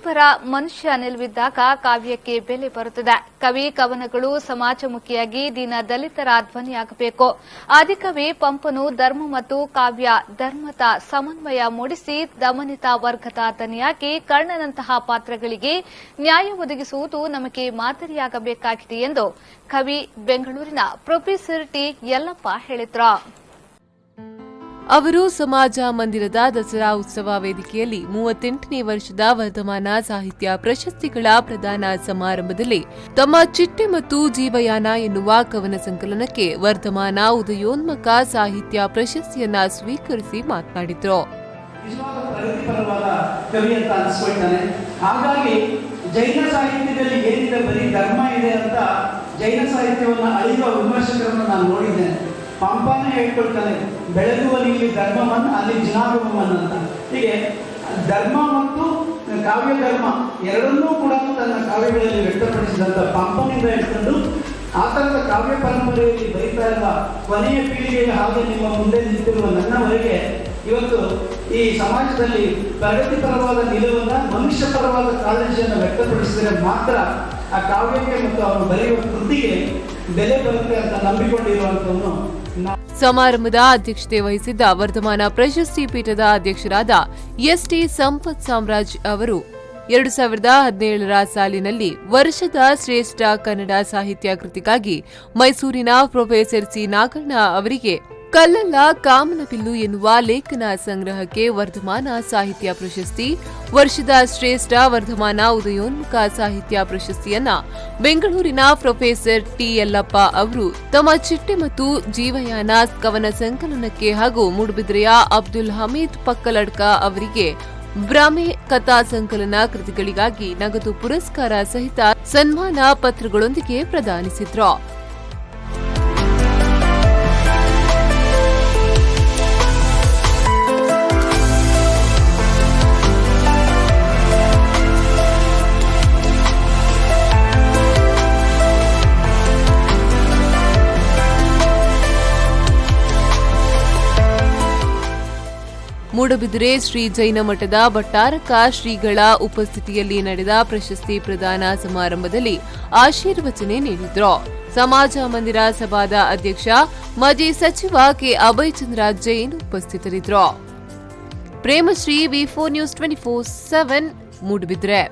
ಪ್ರಗತಿಪರ ಮನುಷ್ಯ ನಿಲುವಿದ್ದಾಗ ಕಾವ್ಯಕ್ಕೆ ಬೆಲೆ ಬರುತ್ತದೆ. ಕವಿ ಕವನಗಳು ಸಮಾಜಮುಖಿಯಾಗಿ ದೀನ ದಲಿತರ ಧ್ವನಿಯಾಗಬೇಕು. ಆದಿಕವಿ ಪಂಪನು ಧರ್ಮ ಮತ್ತು ಕಾವ್ಯ ಧರ್ಮದ ಸಮನ್ವಯ ಮೂಡಿಸಿ ದಮನಿತ ವರ್ಗದ ದನಿಯಾಗಿ ಕರ್ಣನಂತಹ ಪಾತ್ರಗಳಿಗೆ ನ್ಯಾಯ ಒದಗಿಸುವುದು ನಮಗೆ ಮಾದರಿಯಾಗಬೇಕಾಗಿದೆ ಎಂದು ಕವಿ ಬೆಂಗಳೂರಿನ ಪ್ರೊಫೆಸರ್ ಟಿ ಯಲ್ಲಪ್ಪ ಹೇಳಿದರು. ಅವರು ಸಮಾಜ ಮಂದಿರದ ದಸರಾ ಉತ್ಸವ ವೇದಿಕೆಯಲ್ಲಿ 38ನೇ ವರ್ಷದ ವರ್ಧಮಾನ ಸಾಹಿತ್ಯ ಪ್ರಶಸ್ತಿಗಳ ಪ್ರದಾನ ಸಮಾರಂಭದಲ್ಲಿ ತಮ್ಮ ಚಿಟ್ಟೆ ಮತ್ತು ಜೀವಯಾನ ಎನ್ನುವ ಕವನ ಸಂಕಲನಕ್ಕೆ ವರ್ಧಮಾನ ಉದಯೋನ್ಮುಖ ಸಾಹಿತ್ಯ ಪ್ರಶಸ್ತಿಯನ್ನ ಸ್ವೀಕರಿಸಿ ಮಾತನಾಡಿದರು. ಹಾಗಾಗಿ ಜೈನ ಸಾಹಿತ್ಯದಲ್ಲಿ ಏನಿದೆ ಬರೀ ಧರ್ಮ ಇದೆ ಅಂತ ಜೈನ ಸಾಹಿತ್ಯವನ್ನು ಅಳಿಯುವ ವಿಮರ್ಶಕರನ್ನು ನಾನು ನೋಡಿದ್ದೇನೆ. ಪಂಪನೇ ಹೇಳ್ಕೊಳ್ತಾನೆ, ಬೆಳೆದುವ ಇಲ್ಲಿ ಧರ್ಮವನ್ನ ಅಲ್ಲಿ ಜಿನಾಗಮನ್ ಅಂತ. ಹೀಗೆ ಧರ್ಮ ಮತ್ತು ಕಾವ್ಯ ಧರ್ಮ ಎರಡನ್ನೂ ಕೂಡ ತನ್ನ ಕಾವ್ಯಗಳಲ್ಲಿ ವ್ಯಕ್ತಪಡಿಸಿದಂಥ ಪಂಪನಿಂದ ಹಿಡ್ಕೊಂಡು ಆ ಥರದ ಕಾವ್ಯ ಪರಂಪರೆಯಲ್ಲಿ ಬರೀತಾ ಇರುವ ಕೊನೆಯ ಪೀಳಿಗೆಗೆ ಹಾಗೆ ನಿಮ್ಮ ಮುಂದೆ ನಿಂತಿರುವ ನನ್ನವರೆಗೆ ಇವತ್ತು ಈ ಸಮಾಜದಲ್ಲಿ ಪ್ರಗತಿಪರವಾದ ನಿಲುವನ್ನು, ಮನುಷ್ಯಪರವಾದ ಕಾಳಜಿಯನ್ನು ವ್ಯಕ್ತಪಡಿಸಿದರೆ ಮಾತ್ರ ಆ ಕಾವ್ಯಕ್ಕೆ ಮತ್ತು ಅವರು ಬರೆಯುವ ಕೃತಿಗೆ ಬೆಲೆ ಬರುತ್ತೆ ಅಂತ ನಂಬಿಕೊಂಡಿರುವಂಥವನು. ಸಮಾರಂಭದ ಅಧ್ಯಕ್ಷತೆ ವಹಿಸಿದ್ದ ವರ್ಧಮಾನ ಪ್ರಶಸ್ತಿ ಪೀಠದ ಅಧ್ಯಕ್ಷರಾದ ಎಸ್ಟಿ ಸಂಪತ್ ಸಾಮ್ರಾಜ್ ಅವರು 2017ರ ಸಾಲಿನಲ್ಲಿ ವರ್ಷದ ಶ್ರೇಷ್ಠ ಕನ್ನಡ ಸಾಹಿತ್ಯ ಕೃತಿಗಾಗಿ ಮೈಸೂರಿನ ಪ್ರೊಫೆಸರ್ ಸಿ ನಾಗಣ್ಣ ಅವರಿಗೆ ಕಲ್ಲಲ್ಲ ಕಾಮನಬಿಲ್ಲು ಎನ್ನುವ ಲೇಖನ ಸಂಗ್ರಹಕ್ಕೆ ವರ್ಧಮಾನ ಸಾಹಿತ್ಯ ಪ್ರಶಸ್ತಿ, ವರ್ಷದ ಶ್ರೇಷ್ಠ ವರ್ಧಮಾನ ಉದಯೋನ್ಮುಖ ಸಾಹಿತ್ಯ ಪ್ರಶಸ್ತಿಯನ್ನ ಬೆಂಗಳೂರಿನ ಪ್ರೊಫೆಸರ್ ಟಿ ಯಲ್ಲಪ್ಪ ಅವರು ತಮ್ಮ ಚಿಟ್ಟೆ ಮತ್ತು ಜೀವಯಾನ ಕವನ ಸಂಕಲನಕ್ಕೆ ಹಾಗೂ ಮೂಡುಬಿದಿರೆಯ ಅಬ್ದುಲ್ ಹಮೀದ್ ಪಕ್ಕಲಡ್ಕ ಅವರಿಗೆ ಭ್ರಮೆ ಕಥಾ ಸಂಕಲನ ಕೃತಿಗಳಿಗಾಗಿ ನಗದು ಪುರಸ್ಕಾರ ಸಹಿತ ಸನ್ಮಾನ ಪತ್ರಗಳೊಂದಿಗೆ ಪ್ರದಾನಿಸಿದ್ರು. ಮೂಡುಬಿದಿರೆ ಶ್ರೀ ಜೈನ ಮಠದ ಭಟ್ಟಾರಕ ಶ್ರೀಗಳ ಉಪಸ್ಥಿತಿಯಲ್ಲಿ ನಡೆದ ಪ್ರಶಸ್ತಿ ಪ್ರದಾನ ಸಮಾರಂಭದಲ್ಲಿ ಆಶೀರ್ವಚನೆ ನೀಡಿದ್ರು. ಸಮಾಜ ಮಂದಿರ ಸಭಾದ ಅಧ್ಯಕ್ಷ ಮಾಜಿ ಸಚಿವ ಕೆ ಅಭಯಚಂದ್ರ ಜೈನ್ ಉಪಸ್ಥಿತರಿದ್ದರು. ಪ್ರೇಮಶ್ರೀ ವಿ4 ನ್ಯೂಸ್ 24/7 ಮೂಡುಬಿದಿರೆ.